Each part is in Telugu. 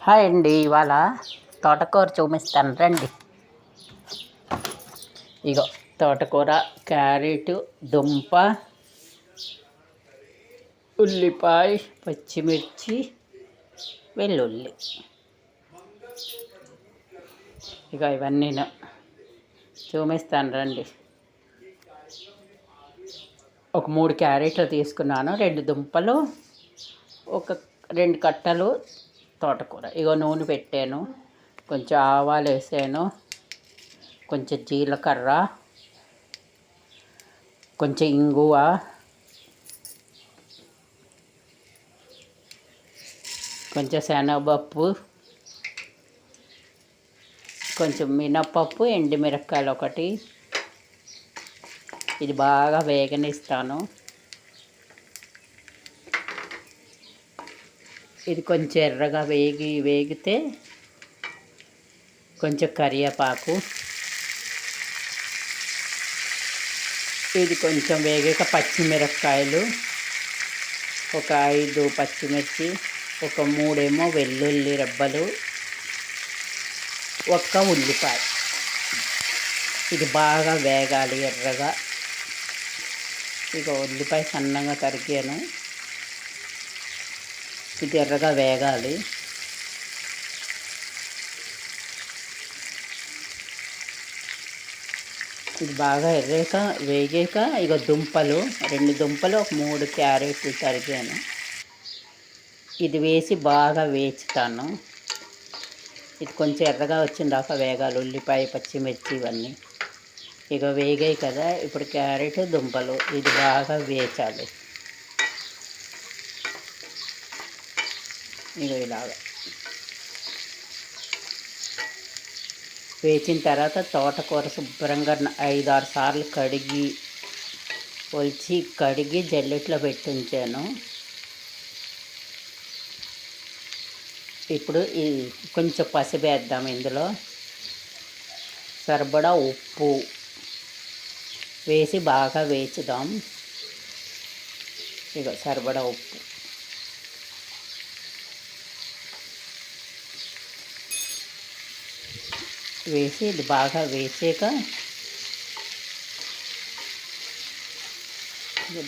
హాయ్ అండి. ఇవాళ తోటకూర చూపిస్తాను రండి. ఇగో తోటకూర, క్యారెట్, దుంప, ఉల్లిపాయ, పచ్చిమిర్చి, వెల్లుల్లి. ఇక ఇవన్నీ చూపిస్తాను రండి. ఒక 3 క్యారెట్లు తీసుకున్నాను, 2 దుంపలు, ఒక 2 కట్టలు తోటకూర. ఇగో నూనె పెట్టాను, కొంచెం ఆవాలు వేసాను, కొంచెం జీలకర్ర, కొంచెం ఇంగువ, కొంచెం శనగపప్పు, కొంచెం మినపప్పు, ఎండుమిరపకాయలు ఒకటి. ఇది బాగా వేగనిస్తాను. ఇది కొంచెం ఎర్రగా వేగితే కొంచెం కరివేపాకు. ఇది కొంచెం వేగాక పచ్చిమిరపకాయలు, ఒక 5 పచ్చిమిర్చి, ఒక 3 వెల్లుల్లి రెబ్బలు, ఒక్క ఉల్లిపాయ. ఇది బాగా వేగాలి ఎర్రగా. ఇక ఉల్లిపాయ సన్నగా తరిగాను, ఇది ఎర్రగా వేగాలి. ఇది బాగా వేగాక ఇక దుంపలు, 2 దుంపలు, ఒక 3 క్యారెట్లు తరిగాను. ఇది వేసి బాగా వేచుతాను. ఇది కొంచెం ఎర్రగా వచ్చిందాక వేగాలి, ఉల్లిపాయ, పచ్చిమిర్చి ఇవన్నీ. ఇక వేగాయి కదా, ఇప్పుడు క్యారెట్, దుంపలు ఇది బాగా వేచాలి. ఇక ఇలాగ వేచిన తర్వాత తోటకూర శుభ్రంగా 5-6 సార్లు కడిగి జల్లెట్లో పెట్టి ఉంచాను. ఇప్పుడు ఈ కొంచెం పసుపు వేద్దాం. ఇందులో సరిపడా ఉప్పు వేసి బాగా వేచుదాం. ఇక సరిపడా ఉప్పు వేసి ఇది బాగా వేసాక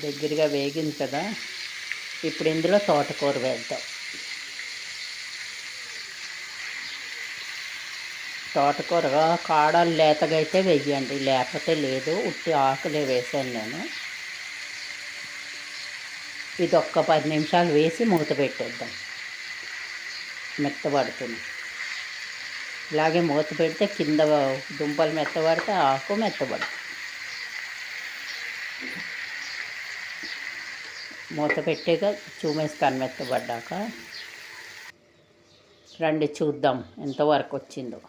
దగ్గరగా వేగింది కదా, ఇప్పుడు ఇందులో తోటకూర వేద్దాం. తోటకూర కాడలు లేతగా అయితే వెయ్యండి, లేకపోతే లేదు. ఉట్టి ఆకులే వేసాను నేను. ఇది ఒక్క 10 నిమిషాలు వేసి మూత పెట్టేద్దాం, మెత్తబడుతుంది. ఇలాగే మూత పెడితే కింద దుంపలు మెత్తబడితే ఆకు మెత్తబడుతుంది. మూత పెట్టాక చూమేస్తాను మెత్తబడ్డాక. రండి చూద్దాం ఎంతవరకు వచ్చిందో.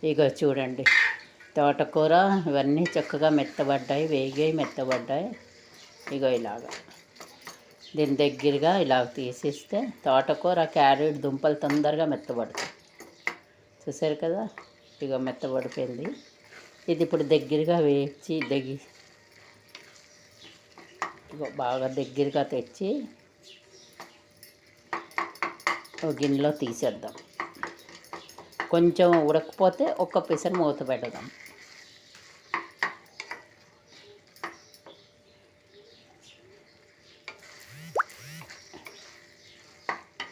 ఇక చూడండి, తోటకూర ఇవన్నీ చక్కగా మెత్తబడ్డాయి, మెత్తబడ్డాయి. ఇగో ఇలాగా దీని దగ్గరగా ఇలా తీసిస్తే తోటకూర, క్యారెట్, దుంపలు తొందరగా మెత్తబడతాయి. చూసారు కదా, ఇక మెత్తబడిపోయింది. ఇది ఇప్పుడు దగ్గరగా వేచి బాగా దగ్గరగా తెచ్చి ఒక గిన్నెలో తీసేద్దాం. కొంచెం ఉడకపోతే ఒక్క పిసరు మూత పెడదాం.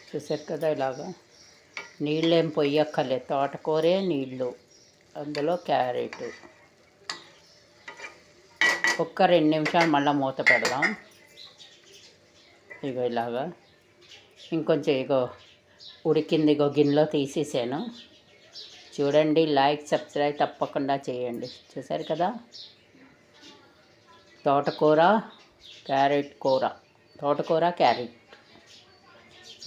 చూసారు కదా, ఇలాగా నీళ్ళు ఏం పొయ్యక్కర్లేదు, తోటకూరే నీళ్ళు, అందులో క్యారెట్. ఒక్క 2 నిమిషాలు మళ్ళీ మూత పెడదాం. ఇగో ఇలాగా ఇంకొంచెం ఉడికింది. గిన్నెలో తీసేసాను. చూడండి, లైక్, సబ్స్క్రైబ్ తప్పకుండా చేయండి. చూసారు కదా, తోటకూర క్యారెట్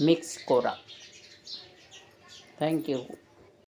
మిక్స్ కూర. Thank you.